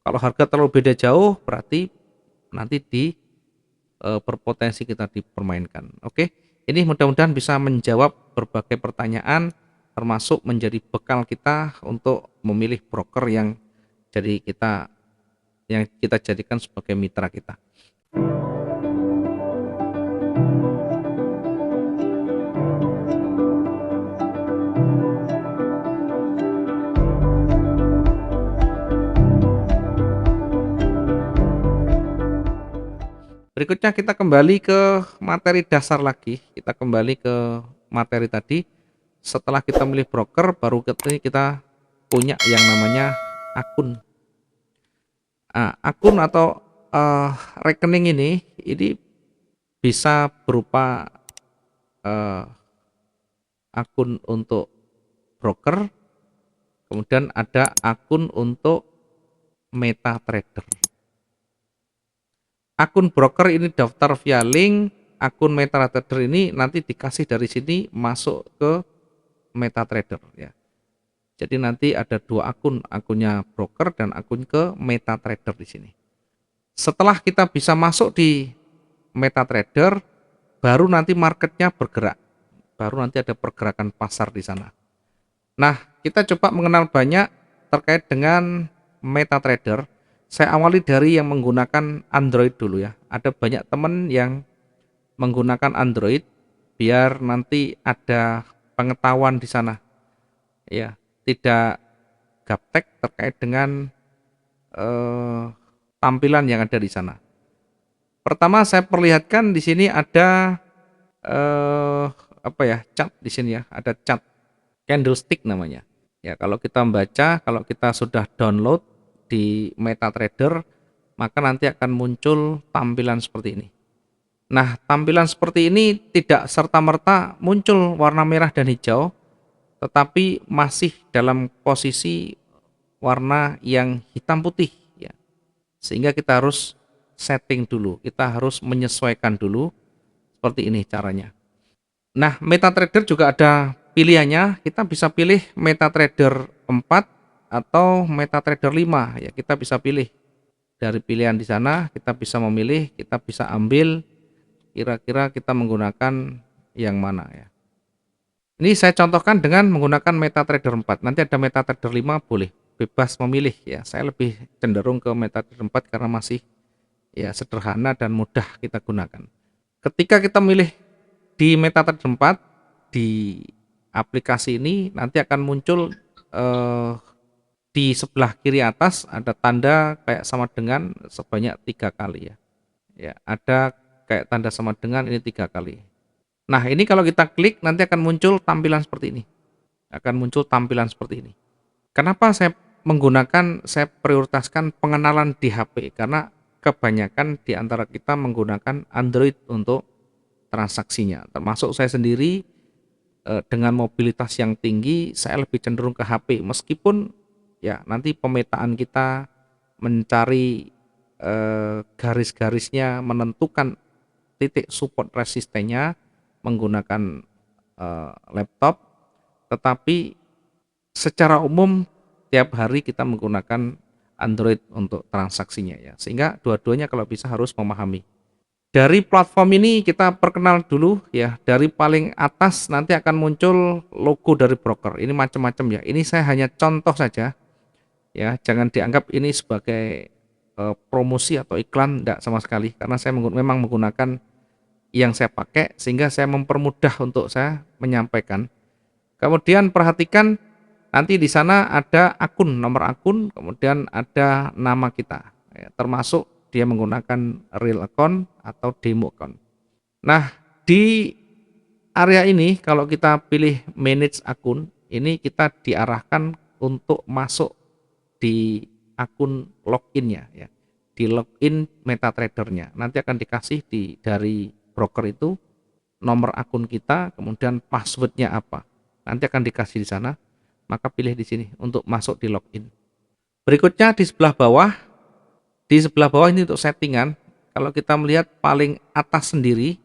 Kalau harga terlalu beda jauh berarti nanti berpotensi kita dipermainkan. Oke, ini mudah-mudahan bisa menjawab berbagai pertanyaan, termasuk menjadi bekal kita untuk memilih broker yang kita jadikan sebagai mitra kita. Berikutnya kita kembali ke materi dasar lagi. Kita kembali ke materi tadi. Setelah kita milih broker, baru kita punya yang namanya akun. Akun atau rekening ini bisa berupa akun untuk broker, kemudian ada akun untuk MetaTrader. Akun broker ini daftar via link, akun MetaTrader ini nanti dikasih dari sini masuk ke MetaTrader ya. Jadi nanti ada dua akun, akunnya broker dan akun ke MetaTrader di sini. Setelah kita bisa masuk di MetaTrader, baru nanti marketnya bergerak, baru nanti ada pergerakan pasar di sana. Nah, kita coba mengenal banyak terkait dengan MetaTrader. Saya awali dari yang menggunakan Android dulu ya. Ada banyak teman yang menggunakan Android biar nanti ada pengetahuan di sana. Ya, tidak gaptek terkait dengan tampilan yang ada di sana. Pertama saya perlihatkan di sini ada cat di sini ya, ada cat candlestick namanya. Ya, kalau kita membaca, kalau kita sudah download di MetaTrader, maka nanti akan muncul tampilan seperti ini. Nah, tampilan seperti ini tidak serta-merta muncul warna merah dan hijau, tetapi masih dalam posisi warna yang hitam putih ya. Sehingga kita harus setting dulu, kita harus menyesuaikan dulu. Seperti ini caranya. Nah, MetaTrader juga ada pilihannya, kita bisa pilih MetaTrader 4 atau MetaTrader 5 ya, kita bisa pilih. Dari pilihan di sana kita bisa memilih, kita bisa ambil kira-kira kita menggunakan yang mana ya. Ini saya contohkan dengan menggunakan MetaTrader 4. Nanti ada MetaTrader 5 boleh bebas memilih ya. Saya lebih cenderung ke MetaTrader 4 karena masih ya sederhana dan mudah kita gunakan. Ketika kita milih di MetaTrader 4 di aplikasi ini nanti akan muncul di sebelah kiri atas ada tanda kayak sama dengan sebanyak 3 kali ya. Ya, ada kayak tanda sama dengan ini 3 kali. Nah, ini kalau kita klik nanti akan muncul tampilan seperti ini. Akan muncul tampilan seperti ini. Kenapa saya prioritaskan pengenalan di HP? Karena kebanyakan di antara kita menggunakan Android untuk transaksinya. Termasuk saya sendiri dengan mobilitas yang tinggi, saya lebih cenderung ke HP. Meskipun ya nanti pemetaan kita mencari garis-garisnya, menentukan titik support resistennya menggunakan laptop, tetapi secara umum tiap hari kita menggunakan Android untuk transaksinya ya, sehingga dua-duanya kalau bisa harus memahami. Dari platform ini kita perkenal dulu ya, dari paling atas nanti akan muncul logo dari broker, ini macam-macam ya, ini saya hanya contoh saja ya, jangan dianggap ini sebagai promosi atau iklan, enggak sama sekali, karena saya memang menggunakan yang saya pakai sehingga saya mempermudah untuk saya menyampaikan. Kemudian perhatikan nanti di sana ada akun, nomor akun, kemudian ada nama kita, ya, termasuk dia menggunakan real account atau demo account. Nah, di area ini kalau kita pilih manage akun, ini kita diarahkan untuk masuk di akun login-nya ya. Di login MetaTrader-nya. Nanti akan dikasih dari broker itu nomor akun kita, kemudian password-nya apa. Nanti akan dikasih di sana, maka pilih di sini untuk masuk di login. Berikutnya di sebelah bawah ini untuk settingan. Kalau kita melihat paling atas sendiri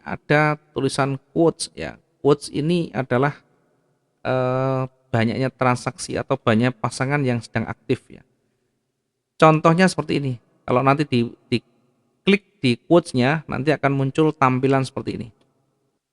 ada tulisan quotes ya. Quotes ini adalah banyaknya transaksi atau banyak pasangan yang sedang aktif ya. Contohnya seperti ini. Kalau nanti di klik di quotes-nya, nanti akan muncul tampilan seperti ini.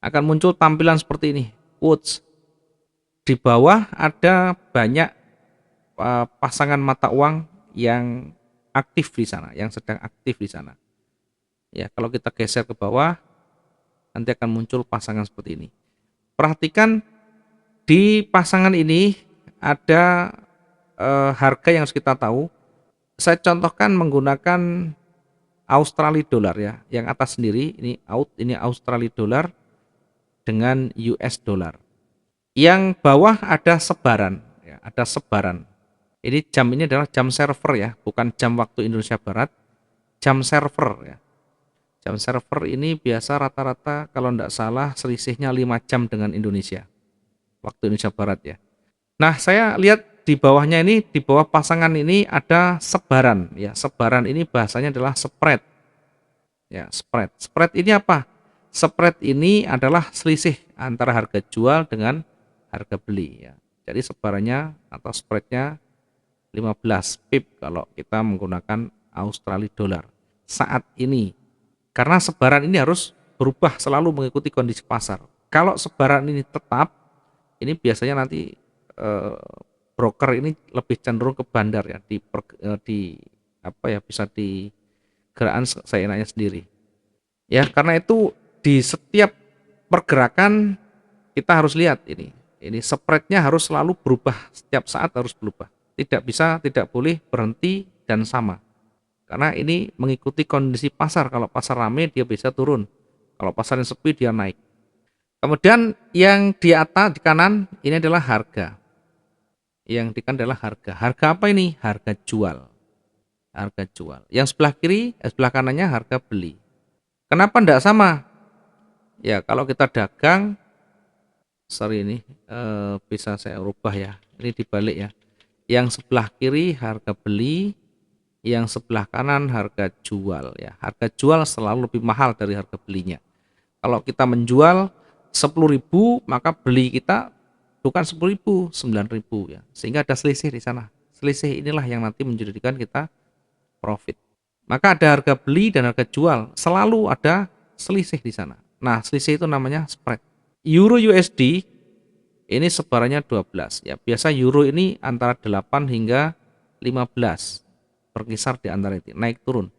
Akan muncul tampilan seperti ini, quotes. Di bawah ada banyak pasangan mata uang yang aktif di sana, yang sedang aktif di sana. Ya, kalau kita geser ke bawah, nanti akan muncul pasangan seperti ini. Perhatikan di pasangan ini ada harga yang harus kita tahu. Saya contohkan menggunakan Australia dollar ya. Yang atas sendiri ini Australia dollar dengan US dollar. Yang bawah ada sebaran ya, ada sebaran. Ini jam ini adalah jam server ya, bukan jam waktu Indonesia Barat, jam server ya. Jam server ini biasa rata-rata kalau tidak salah selisihnya 5 jam dengan Indonesia, waktu Indonesia Barat ya. Nah, saya lihat di bawahnya ini, di bawah pasangan ini ada sebaran ya. Sebaran ini bahasanya adalah spread. Ya, spread. Spread ini apa? Spread ini adalah selisih antara harga jual dengan harga beli ya. Jadi sebarannya atau spreadnya 15 pip kalau kita menggunakan Australia dollar saat ini. Karena sebaran ini harus berubah selalu mengikuti kondisi pasar. Kalau sebaran ini tetap, ini biasanya nanti broker ini lebih cenderung ke bandar ya, bisa di gerakan seenaknya sendiri. Ya, karena itu di setiap pergerakan kita harus lihat ini. Ini spreadnya harus selalu berubah, setiap saat harus berubah. Tidak boleh berhenti dan sama. Karena ini mengikuti kondisi pasar. Kalau pasar ramai dia bisa turun. Kalau pasar yang sepi dia naik. Kemudian yang di atas di kanan ini adalah harga. Yang di kanan adalah harga. Harga apa ini? Harga jual. Harga jual. Yang sebelah kiri, sebelah kanannya harga beli. Kenapa tidak sama? Ya, kalau kita dagang, ini bisa saya rubah ya. Ini dibalik ya. Yang sebelah kiri harga beli, yang sebelah kanan harga jual ya. Harga jual selalu lebih mahal dari harga belinya. Kalau kita menjual 10.000, maka beli kita bukan 10.000, 9.000 ya. Sehingga ada selisih di sana. Selisih inilah yang nanti menjadikan kita profit. Maka ada harga beli dan harga jual, selalu ada selisih di sana. Nah, selisih itu namanya spread. Euro USD ini sebarannya 12 ya. Biasa euro ini antara 8 hingga 15. Berkisar di antara itu, naik turun.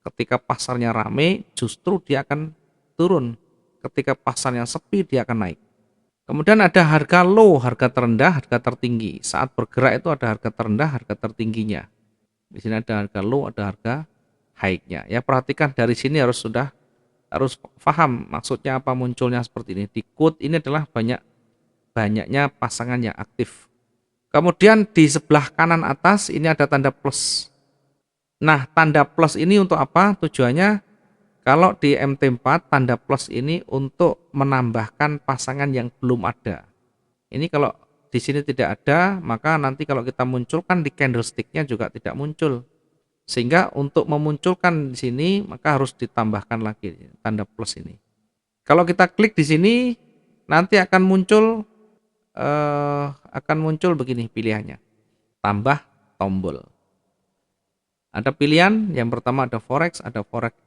Ketika pasarnya rame, justru dia akan turun. Ketika pasarnya sepi, dia akan naik. Kemudian ada harga low, harga terendah, harga tertinggi. Saat bergerak itu ada harga terendah, harga tertingginya. Di sini ada harga low, ada harga high-nya. Ya, perhatikan dari sini harus paham maksudnya apa munculnya seperti ini. Di quote ini adalah banyaknya pasangan yang aktif. Kemudian di sebelah kanan atas ini ada tanda plus. Nah, tanda plus ini untuk apa? Tujuannya kalau di MT4 tanda plus ini untuk menambahkan pasangan yang belum ada. Ini kalau di sini tidak ada, maka nanti kalau kita munculkan di candlestick-nya juga tidak muncul. Sehingga untuk memunculkan di sini maka harus ditambahkan lagi tanda plus ini. Kalau kita klik di sini nanti akan muncul begini pilihannya. Tambah tombol. Ada pilihan, yang pertama ada forex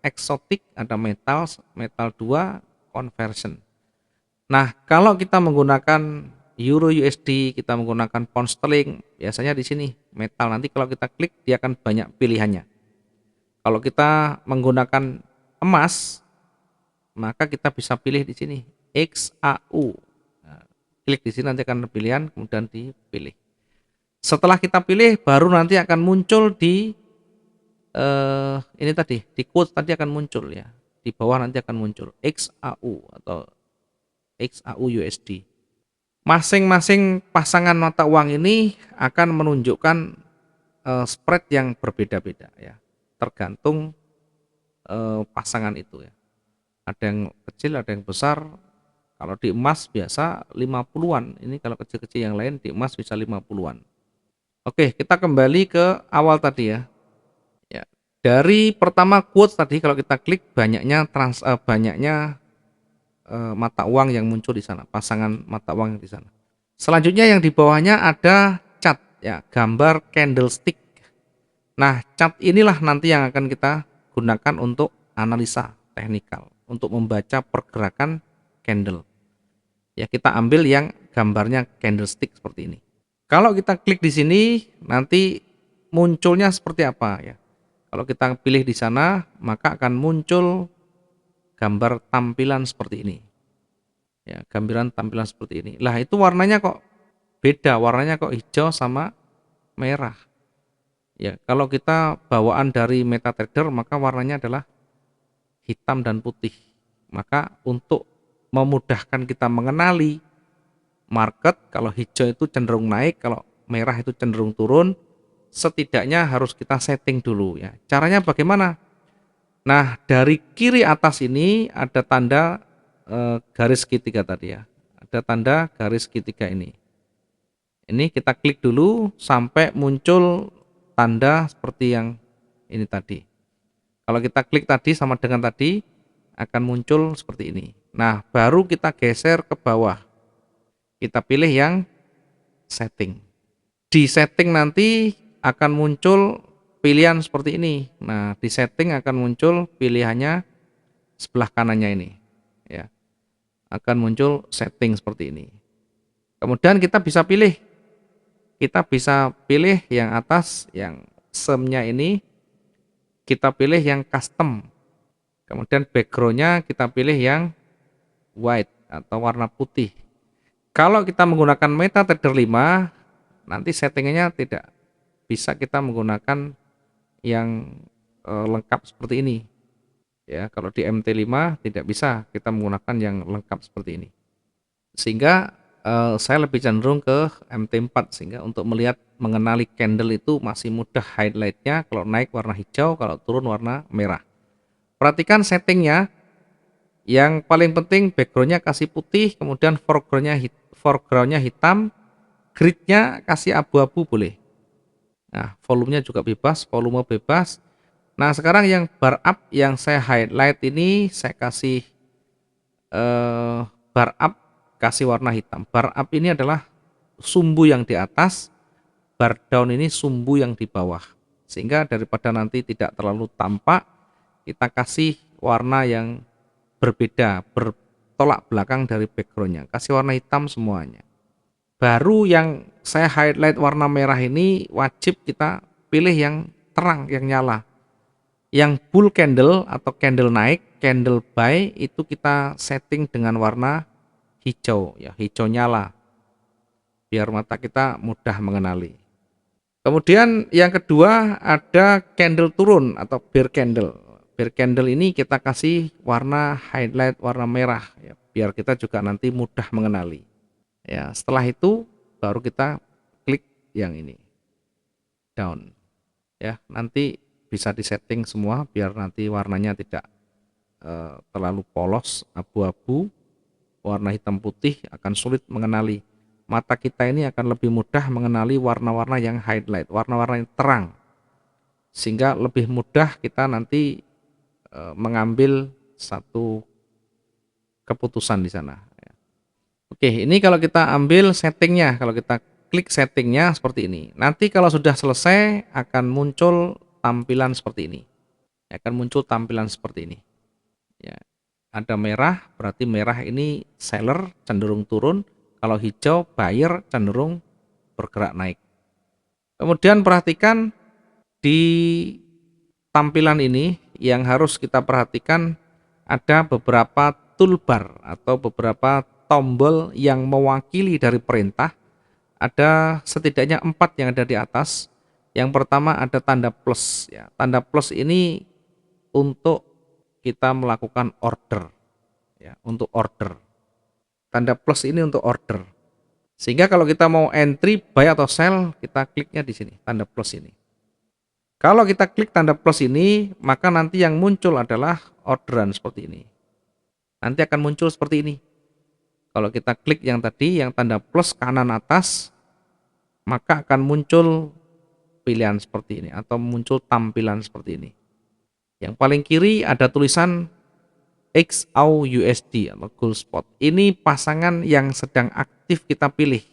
eksotik, ada metal 2, conversion. Nah, kalau kita menggunakan euro USD, kita menggunakan pound sterling, biasanya di sini metal. Nanti kalau kita klik dia akan banyak pilihannya. Kalau kita menggunakan emas, maka kita bisa pilih di sini XAU. Nah, klik di sini nanti akan pilihan, kemudian dipilih. Setelah kita pilih, baru nanti akan muncul di ini tadi di quote tadi akan muncul ya, di bawah nanti akan muncul XAU atau XAU USD. Masing-masing pasangan mata uang ini akan menunjukkan spread yang berbeda-beda ya, tergantung pasangan itu ya. Ada yang kecil, ada yang besar. Kalau di emas biasa 50-an, ini kalau kecil-kecil yang lain di emas bisa 50-an. Oke, kita kembali ke awal tadi ya. Dari pertama quotes tadi kalau kita klik banyaknya mata uang yang muncul di sana, pasangan mata uang yang di sana. Selanjutnya yang di bawahnya ada chart ya, gambar candlestick. Nah, chart inilah nanti yang akan kita gunakan untuk analisa teknikal, untuk membaca pergerakan candle. Ya, kita ambil yang gambarnya candlestick seperti ini. Kalau kita klik di sini, nanti munculnya seperti apa ya. Kalau kita pilih di sana, maka akan muncul gambar tampilan seperti ini. Ya, gambaran tampilan seperti ini. Lah, itu warnanya kok beda, warnanya kok hijau sama merah. Ya, kalau kita bawaan dari MetaTrader maka warnanya adalah hitam dan putih. Maka untuk memudahkan kita mengenali market, kalau hijau itu cenderung naik, kalau merah itu cenderung turun, setidaknya harus kita setting dulu ya. Caranya bagaimana? Nah, dari kiri atas ini ada tanda garis segitiga tadi ya. Ada tanda garis segitiga ini. Ini kita klik dulu sampai muncul tanda seperti yang ini tadi. Kalau kita klik tadi sama dengan tadi akan muncul seperti ini. Nah, baru kita geser ke bawah. Kita pilih yang setting. Di setting nanti akan muncul pilihan seperti ini. Nah, di setting akan muncul pilihannya sebelah kanannya ini. Ya, akan muncul setting seperti ini. Kemudian kita bisa pilih. Kita bisa pilih yang atas, yang semnya ini. Kita pilih yang custom. Kemudian backgroundnya kita pilih yang white atau warna putih. Kalau kita menggunakan MetaTrader 5, nanti settingnya tidak bisa kita menggunakan yang lengkap seperti ini. Ya, kalau di MT5 tidak bisa kita menggunakan yang lengkap seperti ini. Sehingga saya lebih cenderung ke MT4 sehingga untuk melihat mengenali candle itu masih mudah, highlightnya kalau naik warna hijau, kalau turun warna merah. Perhatikan settingnya. Yang paling penting backgroundnya kasih putih, kemudian foregroundnya hitam, gridnya kasih abu-abu boleh. Nah, volumenya juga bebas, volume bebas. Nah, sekarang yang bar up yang saya highlight ini saya kasih bar up kasih warna hitam. Bar up ini adalah sumbu yang di atas, bar down ini sumbu yang di bawah. Sehingga daripada nanti tidak terlalu tampak, kita kasih warna yang berbeda, bertolak belakang dari backgroundnya. Kasih warna hitam semuanya. Baru yang saya highlight warna merah ini wajib kita pilih yang terang, yang nyala. Yang bull candle atau candle naik, candle buy itu kita setting dengan warna hijau, ya hijau nyala. Biar mata kita mudah mengenali. Kemudian yang kedua ada candle turun atau bear candle. Bear candle ini kita kasih warna highlight warna merah ya, biar kita juga nanti mudah mengenali. Ya, setelah itu baru kita klik yang ini. Down. Ya, nanti bisa disetting semua biar nanti warnanya tidak terlalu polos, abu-abu, warna hitam putih akan sulit mengenali. Mata kita ini akan lebih mudah mengenali warna-warna yang highlight, warna-warna yang terang. Sehingga lebih mudah kita nanti mengambil satu keputusan di sana. Oke, ini kalau kita ambil settingnya, kalau kita klik settingnya seperti ini. Nanti kalau sudah selesai akan muncul tampilan seperti ini. Akan muncul tampilan seperti ini. Ya, ada merah, berarti merah ini seller cenderung turun. Kalau hijau buyer cenderung bergerak naik. Kemudian perhatikan di tampilan ini yang harus kita perhatikan ada beberapa toolbar atau beberapa tombol yang mewakili dari perintah. Ada setidaknya 4 yang ada di atas. Yang pertama ada tanda plus ya. Tanda plus ini untuk kita melakukan order ya, untuk order. Tanda plus ini untuk order. Sehingga kalau kita mau entry, buy atau sell, kita kliknya di sini, tanda plus ini. Kalau kita klik tanda plus ini, maka nanti yang muncul adalah orderan seperti ini. Nanti akan muncul seperti ini. Kalau kita klik yang tadi, yang tanda plus kanan atas, maka akan muncul pilihan seperti ini atau muncul tampilan seperti ini. Yang paling kiri ada tulisan XAU USD atau gold spot. Ini pasangan yang sedang aktif kita pilih.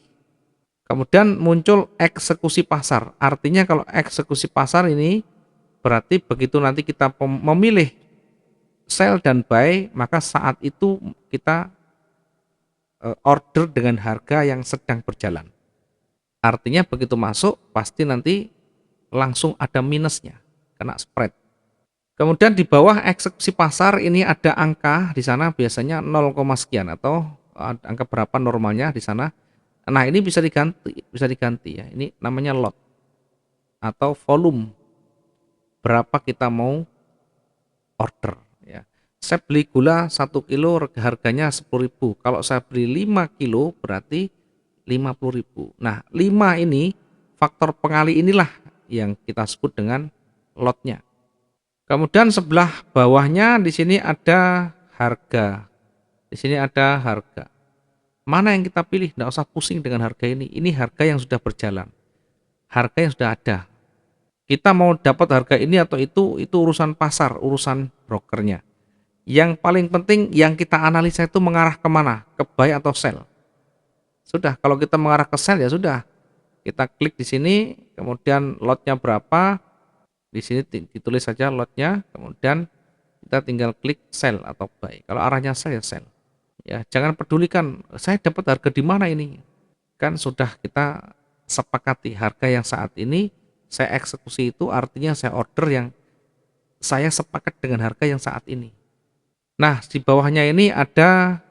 Kemudian muncul eksekusi pasar. Artinya kalau eksekusi pasar ini berarti begitu nanti kita memilih sell dan buy, maka saat itu kita order dengan harga yang sedang berjalan. Artinya begitu masuk pasti nanti langsung ada minusnya, kena spread. Kemudian di bawah eksekusi pasar ini ada angka di sana biasanya 0, sekian atau angka berapa normalnya di sana. Nah, ini bisa diganti ya. Ini namanya lot atau volume. Berapa kita mau order ya. Saya beli gula 1 kilo harganya 10.000. Kalau saya beli 5 kilo berarti 50.000. Nah, 5 ini faktor pengali inilah yang kita sebut dengan lotnya. Kemudian sebelah bawahnya di sini ada harga. Di sini ada harga. Mana yang kita pilih? Tidak usah pusing dengan harga ini. Ini harga yang sudah berjalan. Harga yang sudah ada. Kita mau dapat harga ini atau itu urusan pasar, urusan brokernya. Yang paling penting yang kita analisa itu mengarah kemana? Ke buy atau sell. Sudah, kalau kita mengarah ke sell ya sudah. Kita klik di sini, kemudian lotnya berapa? Di sini ditulis saja lotnya, kemudian kita tinggal klik sell atau buy. Kalau arahnya sell ya sell. Ya, jangan pedulikan saya dapat harga di mana ini. Kan sudah kita sepakati harga yang saat ini saya eksekusi itu artinya saya order yang saya sepakat dengan harga yang saat ini. Nah, di bawahnya ini ada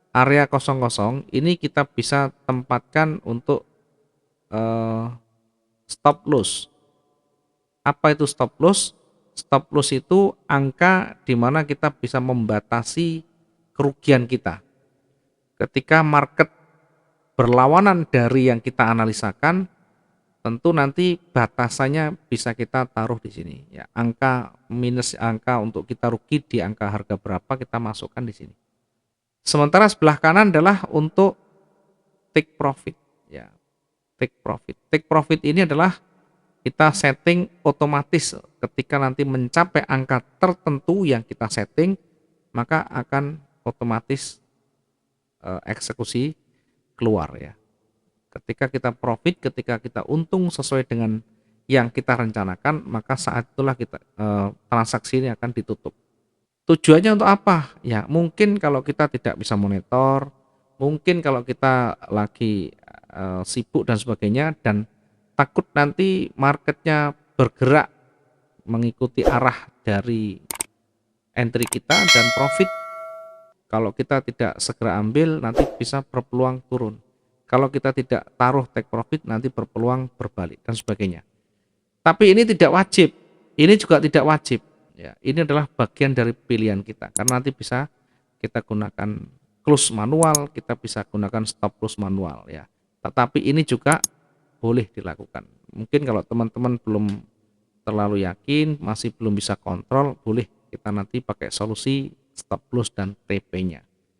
area kosong-kosong. Ini kita bisa tempatkan untuk stop loss. Apa itu stop loss? Stop loss itu angka di mana kita bisa membatasi kerugian kita. Ketika market berlawanan dari yang kita analisakan, tentu nanti batasannya bisa kita taruh di sini. Ya, angka minus angka untuk kita rugi di angka harga berapa kita masukkan di sini. Sementara sebelah kanan adalah untuk take profit. Ya, take profit. Take profit ini adalah kita setting otomatis ketika nanti mencapai angka tertentu yang kita setting, maka akan otomatis eksekusi keluar ya. Ketika kita profit, ketika kita untung sesuai dengan yang kita rencanakan, maka saat itulah kita transaksi ini akan ditutup. Tujuannya untuk apa? Ya mungkin kalau kita tidak bisa monitor, mungkin kalau kita lagi sibuk dan sebagainya, dan takut nanti marketnya bergerak mengikuti arah dari entry kita dan profit. Kalau kita tidak segera ambil nanti bisa berpeluang turun. Kalau kita tidak taruh take profit nanti berpeluang berbalik dan sebagainya. Tapi ini tidak wajib. Ini juga tidak wajib. Ya, ini adalah bagian dari pilihan kita. Karena nanti bisa kita gunakan close manual, kita bisa gunakan stop loss manual ya. Tetapi ini juga boleh dilakukan. Mungkin kalau teman-teman belum terlalu yakin, masih belum bisa kontrol, boleh kita nanti pakai solusi stop loss dan TP-nya.